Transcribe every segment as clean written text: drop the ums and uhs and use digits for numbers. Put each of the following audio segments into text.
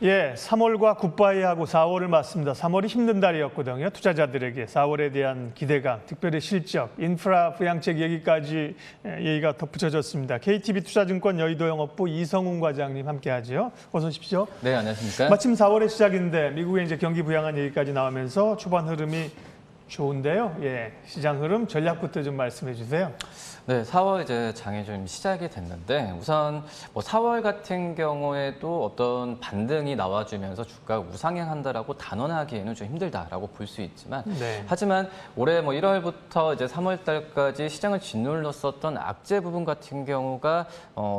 예, 3월과 굿바이하고 4월을 맞습니다. 3월이 힘든 달이었거든요. 투자자들에게 4월에 대한 기대감, 특별히 실적, 인프라 부양책 얘기까지 얘기가 덧붙여졌습니다. KTB 투자증권 여의도영업부 이성훈 과장님 함께하죠. 어서 오십시오. 네, 안녕하십니까. 마침 4월의 시작인데 미국의 이제 경기 부양한 얘기까지 나오면서 초반 흐름이 좋은데요. 예, 시장 흐름 전략부터 좀 말씀해 주세요. 네, 4월 이제 장이 좀 시작이 됐는데 우선 뭐 4월 같은 경우에도 어떤 반등이 나와주면서 주가가 우상향한다라고 단언하기에는 좀 힘들다라고 볼 수 있지만 하지만 올해 뭐 1월부터 이제 3월 달까지 시장을 짓눌렀었던 악재 부분 같은 경우가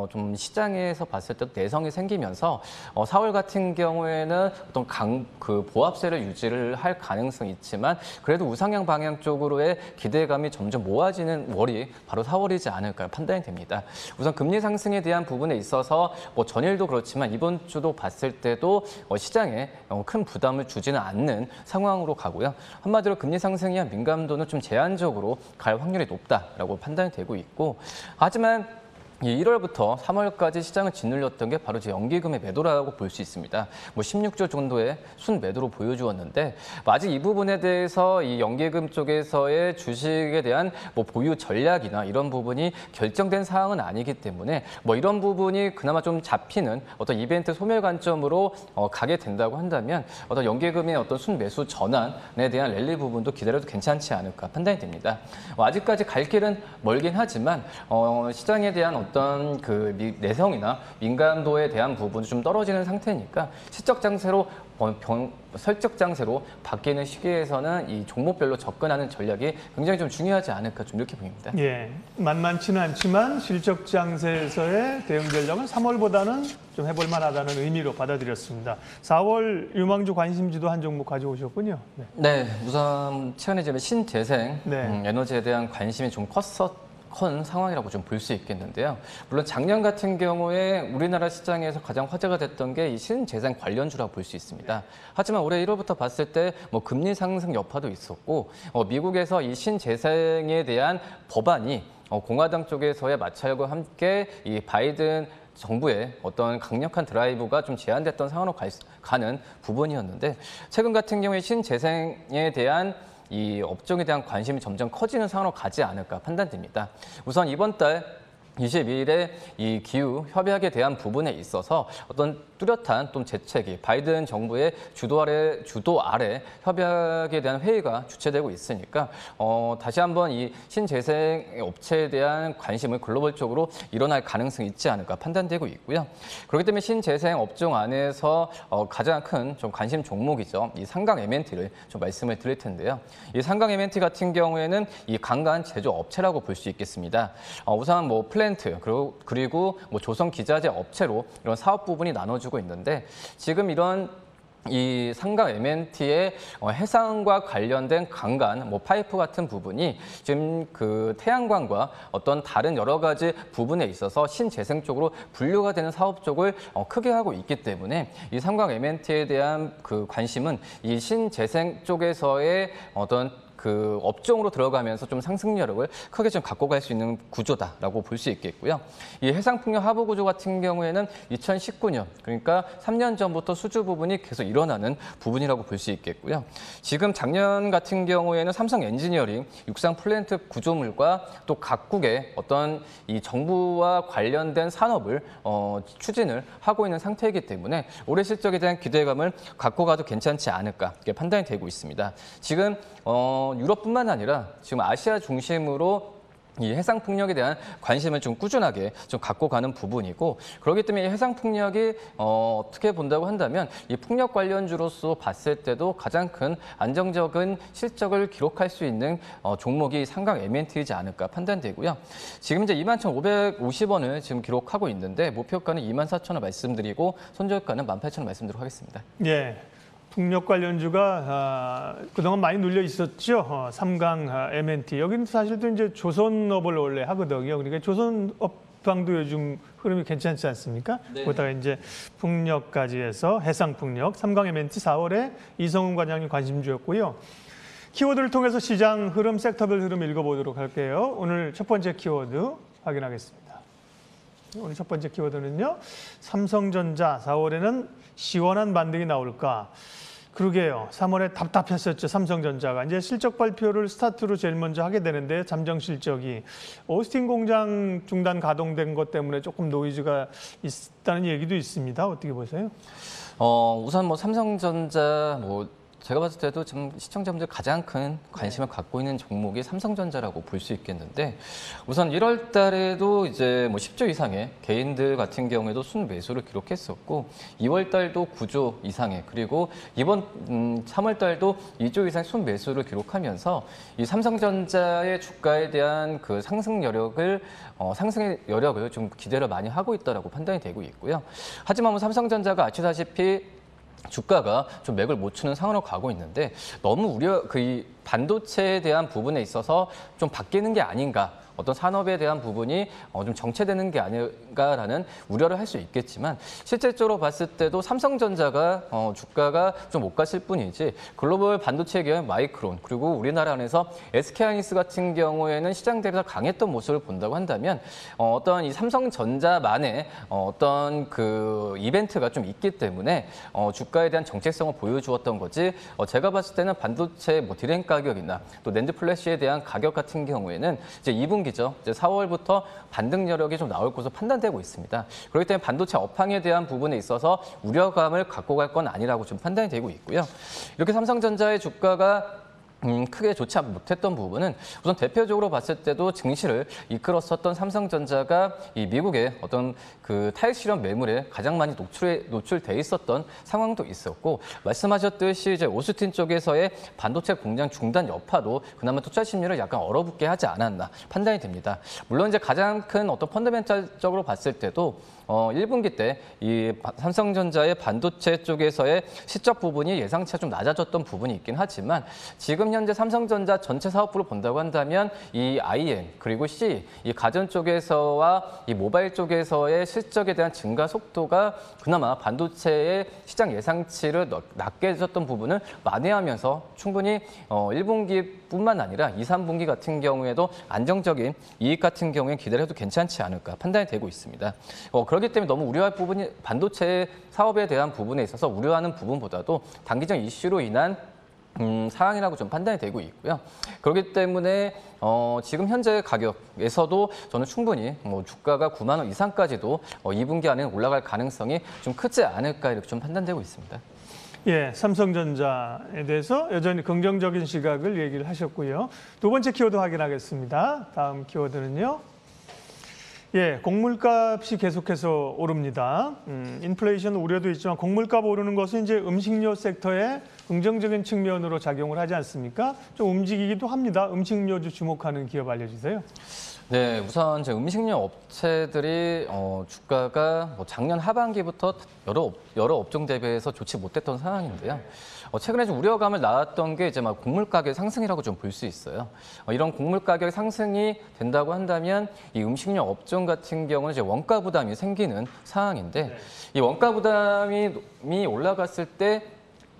좀 시장에서 봤을 때 내성이 생기면서 4월 같은 경우에는 어떤 보합세를 유지를 할 가능성이 있지만 그래도 우상향 방향 쪽으로의 기대감이 점점 모아지는 월이 바로 4월이지 않을까 판단이 됩니다. 우선 금리 상승에 대한 부분에 있어서 뭐 전일도 그렇지만 이번 주도 봤을 때도 시장에 큰 부담을 주지는 않는 상황으로 가고요. 한마디로 금리 상승에 대한 민감도는 좀 제한적으로 갈 확률이 높다라고 판단이 되고 있고 하지만 1월부터 3월까지 시장을 짓눌렸던 게 바로 연기금의 매도라고 볼 수 있습니다. 뭐 16조 정도의 순매도로 보여주었는데 아직 이 부분에 대해서 이 연기금 쪽에서의 주식에 대한 뭐 보유 전략이나 이런 부분이 결정된 사항은 아니기 때문에 뭐 이런 부분이 그나마 좀 잡히는 어떤 이벤트 소멸 관점으로 가게 된다고 한다면 어떤 연기금의 어떤 순매수 전환에 대한 랠리 부분도 기다려도 괜찮지 않을까 판단이 됩니다. 아직까지 갈 길은 멀긴 하지만 시장에 대한 어떤 내성이나 민감도에 대한 부분이 좀 떨어지는 상태니까 실적 장세로 설적 장세로 바뀌는 시기에서는 이 종목별로 접근하는 전략이 굉장히 좀 중요하지 않을까 좀 이렇게 보입니다. 예, 만만치는 않지만 실적 장세에서의 대응 전략은 3월보다는 좀 해볼 만하다는 의미로 받아들였습니다. 4월 유망주 관심주도 한 종목 가져오셨군요. 네, 우선 최근에 이제 신재생 에너지에 대한 관심이 좀 큰 상황이라고 좀 볼 수 있겠는데요. 물론 작년 같은 경우에 우리나라 시장에서 가장 화제가 됐던 게 이 신재생 관련주라고 볼 수 있습니다. 하지만 올해 1월부터 봤을 때 뭐 금리 상승 여파도 있었고 미국에서 이 신재생에 대한 법안이 공화당 쪽에서의 마찰과 함께 이 바이든 정부의 어떤 강력한 드라이브가 좀 제한됐던 상황으로 가는 부분이었는데 최근 같은 경우에 신재생에 대한 이 업종에 대한 관심이 점점 커지는 상황으로 가지 않을까 판단됩니다. 우선 이번 달 22일에 이 기후 협약에 대한 부분에 있어서 어떤 뚜렷한 또 재책이 바이든 정부의 주도 아래 협약에 대한 회의가 주최되고 있으니까 다시 한번 이 신재생 업체에 대한 관심을 글로벌적으로 일어날 가능성이 있지 않을까 판단되고 있고요. 그렇기 때문에 신재생 업종 안에서 가장 큰 좀 관심 종목이죠. 이 삼강 M&T를 좀 말씀을 드릴 텐데요. 이 삼강 M&T 같은 경우에는 이 강간 제조 업체라고 볼 수 있겠습니다. 우선 뭐 플랜트 그리고 뭐 조선 기자재 업체로 이런 사업 부분이 나눠지고 있는데 지금 이런 이 삼강 M&T의 해상과 관련된 강간, 뭐 파이프 같은 부분이 지금 태양광과 어떤 다른 여러 가지 부분에 있어서 신재생 쪽으로 분류가 되는 사업 쪽을 크게 하고 있기 때문에 이 삼강 M&T에 대한 관심은 이 신재생 쪽에서의 어떤 업종으로 들어가면서 좀 상승력을 크게 좀 갖고 갈 수 있는 구조다라고 볼 수 있겠고요. 이 해상풍력 하부 구조 같은 경우에는 2019년, 그러니까 3년 전부터 수주 부분이 계속 일어나는 부분이라고 볼 수 있겠고요. 지금 작년 같은 경우에는 삼성 엔지니어링 육상 플랜트 구조물과 또 각국의 어떤 이 정부와 관련된 산업을 추진을 하고 있는 상태이기 때문에 올해 실적에 대한 기대감을 갖고 가도 괜찮지 않을까 이렇게 판단이 되고 있습니다. 지금 유럽뿐만 아니라 지금 아시아 중심으로 이 해상풍력에 대한 관심을 좀 꾸준하게 좀 갖고 가는 부분이고 그렇기 때문에 이 해상풍력이 어떻게 본다고 한다면 이 풍력 관련주로서 봤을 때도 가장 큰 안정적인 실적을 기록할 수 있는 종목이 삼강 M&T이지 않을까 판단되고요. 지금 이제 21,550원을 지금 기록하고 있는데 목표가는 24,000원 말씀드리고 손절가는 18,000원 말씀드리도록 하겠습니다. 예. 풍력 관련주가 그동안 많이 눌려 있었죠. 삼강 M&T. 여기는 사실 또 이제 조선업을 원래 하거든요. 그러니까 조선업방도 요즘 흐름이 괜찮지 않습니까? 네. 거기다가 이제 풍력까지 해서 해상풍력, 삼강 M&T 4월에 이성훈 과장님 관심주였고요. 키워드를 통해서 시장 흐름, 섹터별 흐름 읽어보도록 할게요. 오늘 첫 번째 키워드 확인하겠습니다. 오늘 첫 번째 키워드는요. 삼성전자 4월에는 시원한 반등이 나올까? 그러게요. 3월에 답답했었죠. 삼성전자가. 이제 실적 발표를 스타트로 제일 먼저 하게 되는데 잠정 실적이 오스틴 공장 중단 가동된 것 때문에 조금 노이즈가 있다는 얘기도 있습니다. 어떻게 보세요? 우선 뭐 삼성전자 제가 봤을 때도 지금 시청자분들 가장 큰 관심을 갖고 있는 종목이 삼성전자라고 볼 수 있겠는데, 우선 1월 달에도 이제 10조 이상의 개인들 같은 경우에도 순매수를 기록했었고, 2월 달도 9조 이상의, 그리고 이번 3월 달도 2조 이상의 순매수를 기록하면서 이 삼성전자의 주가에 대한 그 상승 여력을 상승의 여력을 좀 기대를 많이 하고 있다라고 판단이 되고 있고요. 하지만 삼성전자가 아시다시피 주가가 좀 맥을 못 추는 상황으로 가고 있는데, 너무 이 반도체에 대한 부분에 있어서 좀 바뀌는 게 아닌가, 어떤 산업에 대한 부분이 좀 정체되는 게 아닐까라는 우려를 할 수 있겠지만, 실질적으로 봤을 때도 삼성전자가 주가가 좀 못 갔을 뿐이지, 글로벌 반도체 기업 마이크론, 그리고 우리나라 안에서 SK하이닉스 같은 경우에는 시장 대비해서 강했던 모습을 본다고 한다면, 어떤 이 삼성전자만의 어떤 그 이벤트가 좀 있기 때문에 주가에 대한 정체성을 보여주었던 거지, 제가 봤을 때는 반도체 디램 가격이나 또 낸드 플래시에 대한 가격 같은 경우에는 이제 2분기죠. 이제 4월부터 반등 여력이 좀 나올 것으로 판단되고 있습니다. 그렇기 때문에 반도체 업황에 대한 부분에 있어서 우려감을 갖고 갈 건 아니라고 좀 판단이 되고 있고요. 이렇게 삼성전자의 주가가 크게 좋지 못했던 부분은, 우선 대표적으로 봤을 때도 증시를 이끌었었던 삼성전자가 이 미국의 어떤 그 타액 실현 매물에 가장 많이 노출돼 있었던 상황도 있었고, 말씀하셨듯이 이제 오스틴 쪽에서의 반도체 공장 중단 여파도 그나마 투자 심리를 약간 얼어붙게 하지 않았나 판단이 됩니다. 물론 이제 가장 큰 어떤 펀더멘탈적으로 봤을 때도 1분기 때 이 삼성전자의 반도체 쪽에서의 실적 부분이 예상치가 좀 낮아졌던 부분이 있긴 하지만, 지금 현재 삼성전자 전체 사업부를 본다고 한다면 이 IM 그리고 C, 이 가전 쪽에서와 이 모바일 쪽에서의 실적에 대한 증가 속도가 그나마 반도체의 시장 예상치를 낮게 해줬던 부분을 만회하면서 충분히 1분기뿐만 아니라 2, 3분기 같은 경우에도 안정적인 이익 같은 경우에 기대를 해도 괜찮지 않을까 판단이 되고 있습니다. 그렇기 때문에 너무 우려할 부분이, 반도체 사업에 대한 부분에 있어서 우려하는 부분보다도 단기적 이슈로 인한 상황이라고 좀 판단이 되고 있고요. 그렇기 때문에 지금 현재 가격에서도 저는 충분히 주가가 9만 원 이상까지도 2분기 안에 올라갈 가능성이 좀 크지 않을까 이렇게 좀 판단되고 있습니다. 예, 삼성전자에 대해서 여전히 긍정적인 시각을 얘기를 하셨고요. 두 번째 키워드 확인하겠습니다. 다음 키워드는요. 예, 곡물값이 계속해서 오릅니다. 인플레이션 우려도 있지만 곡물값 오르는 것은 이제 음식료 섹터에 긍정적인 측면으로 작용을 하지 않습니까? 좀 움직이기도 합니다. 음식료주 주목하는 기업 알려주세요. 네, 우선 이제 음식료 업체들이 주가가 작년 하반기부터 여러 업종 대비해서 좋지 못했던 상황인데요. 최근에 좀 우려감을 낳았던 게 이제 곡물 가격 상승이라고 좀 볼 수 있어요. 이런 곡물 가격 상승이 된다고 한다면 이 음식료 업종 같은 경우는 이제 원가 부담이 생기는 상황인데, 이 원가 부담이 올라갔을 때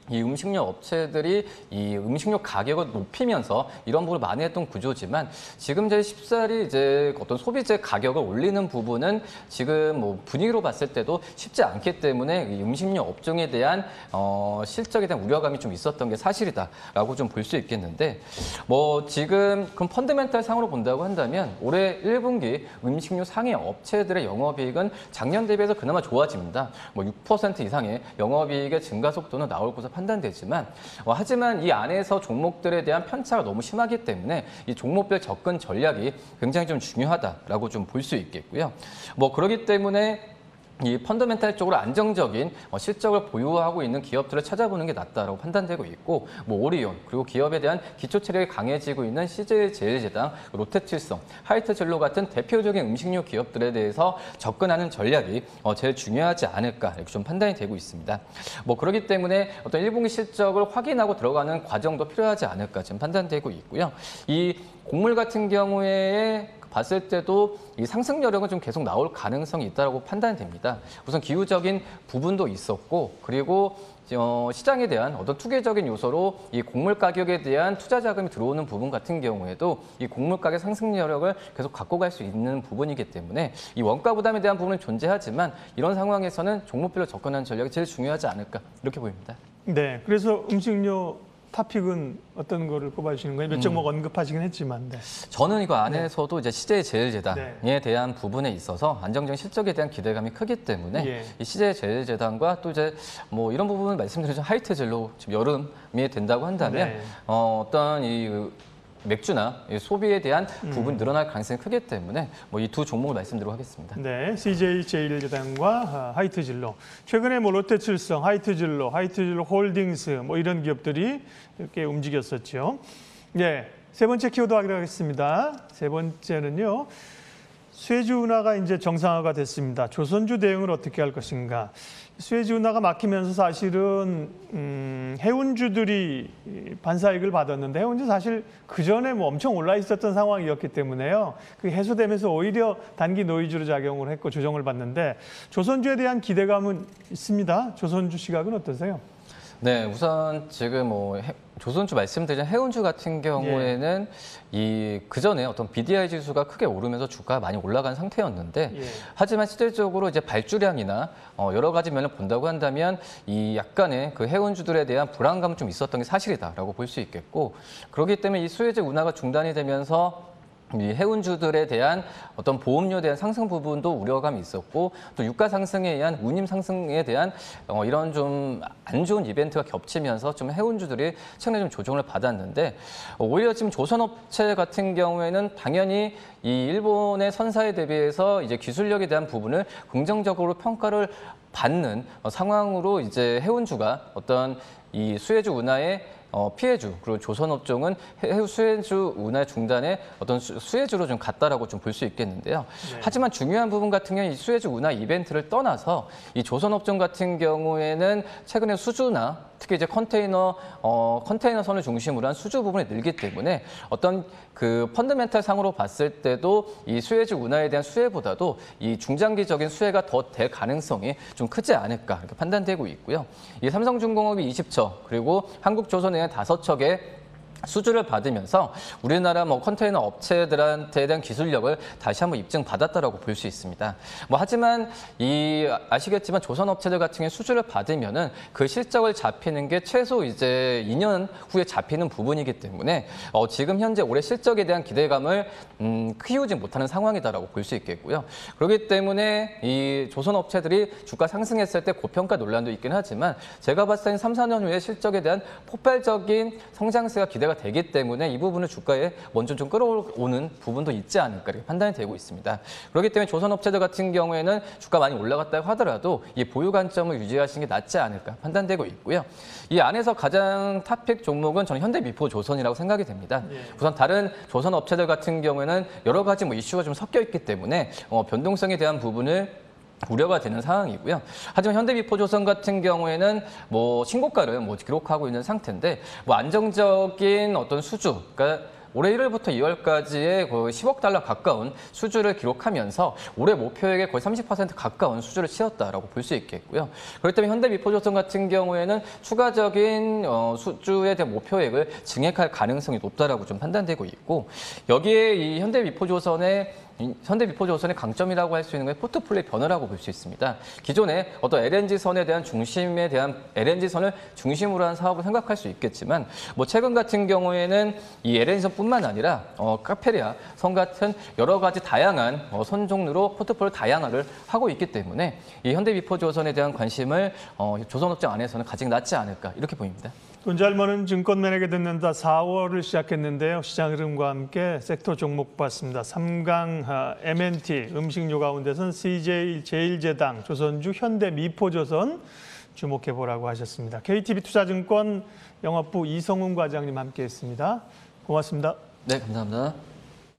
이 음식료 업체들이 이 음식료 가격을 높이면서 이런 부분을 많이 했던 구조지만, 지금 이제 쉽사리 이제 어떤 소비재 가격을 올리는 부분은 지금 분위기로 봤을 때도 쉽지 않기 때문에 이 음식료 업종에 대한 실적에 대한 우려감이 좀 있었던 게 사실이다라고 좀 볼 수 있겠는데, 지금 그럼 펀더멘탈 상으로 본다고 한다면 올해 1분기 음식료 상해 업체들의 영업이익은 작년 대비해서 그나마 좋아집니다. 6% 이상의 영업이익의 증가 속도는 나올 것으로 판단되지만, 하지만 이 안에서 종목들에 대한 편차가 너무 심하기 때문에 이 종목별 접근 전략이 굉장히 좀 중요하다라고 좀 볼 수 있겠고요. 그렇기 때문에 이 펀더멘탈 쪽으로 안정적인 실적을 보유하고 있는 기업들을 찾아보는 게 낫다라고 판단되고 있고, 오리온, 그리고 기업에 대한 기초 체력이 강해지고 있는 CJ제일제당, 롯데칠성, 하이트진로 같은 대표적인 음식료 기업들에 대해서 접근하는 전략이 제일 중요하지 않을까 이렇게 좀 판단이 되고 있습니다. 그렇기 때문에 어떤 1분기 실적을 확인하고 들어가는 과정도 필요하지 않을까 지금 판단되고 있고요. 이 곡물 같은 경우에 봤을 때도 이 상승 여력은 좀 계속 나올 가능성이 있다고 판단됩니다. 우선 기후적인 부분도 있었고, 그리고 시장에 대한 어떤 투기적인 요소로 이 곡물 가격에 대한 투자 자금이 들어오는 부분 같은 경우에도 이 곡물 가격 상승 여력을 계속 갖고 갈 수 있는 부분이기 때문에 이 원가 부담에 대한 부분은 존재하지만 이런 상황에서는 종목별로 접근하는 전략이 제일 중요하지 않을까 이렇게 보입니다. 네, 그래서 음식료 탑픽은 어떤 거를 꼽아주시는 거예요? 몇 종목 언급하시긴 했지만. 네. 저는 이거 안에서도 이제 CJ제일제당에 네. 대한 부분에 있어서 안정적인 실적에 대한 기대감이 크기 때문에 예. 이 CJ제일제당과 또 이제 뭐 이런 부분을 말씀드리죠. 하이트진로 지금 여름이 된다고 한다면 네. 어떤 이 맥주나 소비에 대한 부분 늘어날 가능성이 크기 때문에 뭐 이 두 종목을 말씀드리도록 하겠습니다. 네, CJ제일제당과 하이트진로. 최근에 뭐 롯데칠성, 하이트진로, 하이트진로 홀딩스 뭐 이런 기업들이 이렇게 움직였었죠. 네, 세 번째 키워드 확인하겠습니다. 세 번째는요. 수혜주 운하가 이제 정상화가 됐습니다. 조선주 대응을 어떻게 할 것인가. 수혜주 운하가 막히면서 사실은 해운주들이 반사이익을 받았는데 해운주 사실 그전에 뭐 엄청 올라 있었던 상황이었기 때문에요. 그 해소되면서 오히려 단기 노이즈로 작용을 했고 조정을 받는데 조선주에 대한 기대감은 있습니다. 조선주 시각은 어떠세요? 네, 우선 지금 뭐 조선주 말씀드린 해운주 같은 경우에는 이 그전에 어떤 BDI 지수가 크게 오르면서 주가가 많이 올라간 상태였는데 하지만 실질적으로 이제 발주량이나 여러 가지 면을 본다고 한다면 이 약간의 그 해운주들에 대한 불안감은 좀 있었던 게 사실이다라고 볼 수 있겠고 그렇기 때문에 이 수혜주 운하가 중단이 되면서 이 해운주들에 대한 어떤 보험료에 대한 상승 부분도 우려감이 있었고 또 유가 상승에 의한 운임 상승에 대한 이런 좀 안 좋은 이벤트가 겹치면서 좀 해운주들이 최근에 좀 조정을 받았는데 오히려 지금 조선업체 같은 경우에는 당연히 이 일본의 선사에 대비해서 이제 기술력에 대한 부분을 긍정적으로 평가를 받는 상황으로 이제 해운주가 어떤 이 수혜주 운하의 피해주 그리고 조선업종은 수혜주 운하 중단에 어떤 수혜주로 좀 갔다라고 좀 볼 수 있겠는데요. 네. 하지만 중요한 부분 같은 경우는 이 수혜주 운하 이벤트를 떠나서 이 조선업종 같은 경우에는 최근에 수주나 특히 이제 컨테이너선을 중심으로 한 수주 부분이 늘기 때문에 어떤 그 펀더멘탈 상으로 봤을 때도 이 수혜주 운하에 대한 수혜보다도 이 중장기적인 수혜가 더 될 가능성이 좀 크지 않을까 이렇게 판단되고 있고요. 이 삼성중공업이 20척 그리고 한국조선의 5척의 수주를 받으면서 우리나라 뭐 컨테이너 업체들한테 대한 기술력을 다시 한번 입증받았다라고 볼 수 있습니다. 뭐 하지만 아시겠지만 조선 업체들 같은 경우 수주를 받으면은 그 실적을 잡히는 게 최소 이제 2년 후에 잡히는 부분이기 때문에 지금 현재 올해 실적에 대한 기대감을 키우지 못하는 상황이다라고 볼 수 있겠고요. 그렇기 때문에 이 조선 업체들이 주가 상승했을 때 고평가 논란도 있긴 하지만 제가 봤을 때는 3, 4년 후에 실적에 대한 폭발적인 성장세가 기대가 되기 때문에 이 부분을 주가에 먼저 좀 끌어오는 부분도 있지 않을까 이렇게 판단이 되고 있습니다. 그렇기 때문에 조선업체들 같은 경우에는 주가 많이 올라갔다 하더라도 이 보유 관점을 유지하시는 게 낫지 않을까 판단되고 있고요. 이 안에서 가장 탑픽 종목은 저는 현대미포조선이라고 생각이 됩니다. 우선 다른 조선업체들 같은 경우에는 여러 가지 뭐 이슈가 좀 섞여 있기 때문에 변동성에 대한 부분을 우려가 되는 상황이고요. 하지만 현대미포조선 같은 경우에는 뭐 신고가를 뭐 기록하고 있는 상태인데 뭐 안정적인 어떤 수주, 그러니까 올해 1월부터 2월까지의 거의 10억 달러 가까운 수주를 기록하면서 올해 목표액에 거의 30% 가까운 수주를 치렀다라고 볼 수 있겠고요. 그렇기 때문에 현대미포조선 같은 경우에는 추가적인 수주에 대한 목표액을 증액할 가능성이 높다라고 좀 판단되고 있고 여기에 이 현대미포조선의 강점이라고 할 수 있는 게 포트폴리오 변화라고 볼 수 있습니다. 기존에 어떤 LNG선에 대한 LNG선을 중심으로 한 사업을 생각할 수 있겠지만 뭐 최근 같은 경우에는 이 LNG선뿐만 아니라 카페리아 선 같은 여러 가지 다양한 선 종류로 포트폴리오 다양화를 하고 있기 때문에 이 현대미포조선에 대한 관심을 조선업종 안에서는 가장 낮지 않을까 이렇게 보입니다. 돈 잘 버는 증권맨에게 듣는다 4월을 시작했는데요. 시장 흐름과 함께 섹터 종목 봤습니다. 3강 M&T 음식료 가운데선 CJ제일제당, 조선주, 현대미포조선 주목해보라고 하셨습니다. KTB투자증권 영업부 이성훈 과장님 함께했습니다. 고맙습니다. 네, 감사합니다.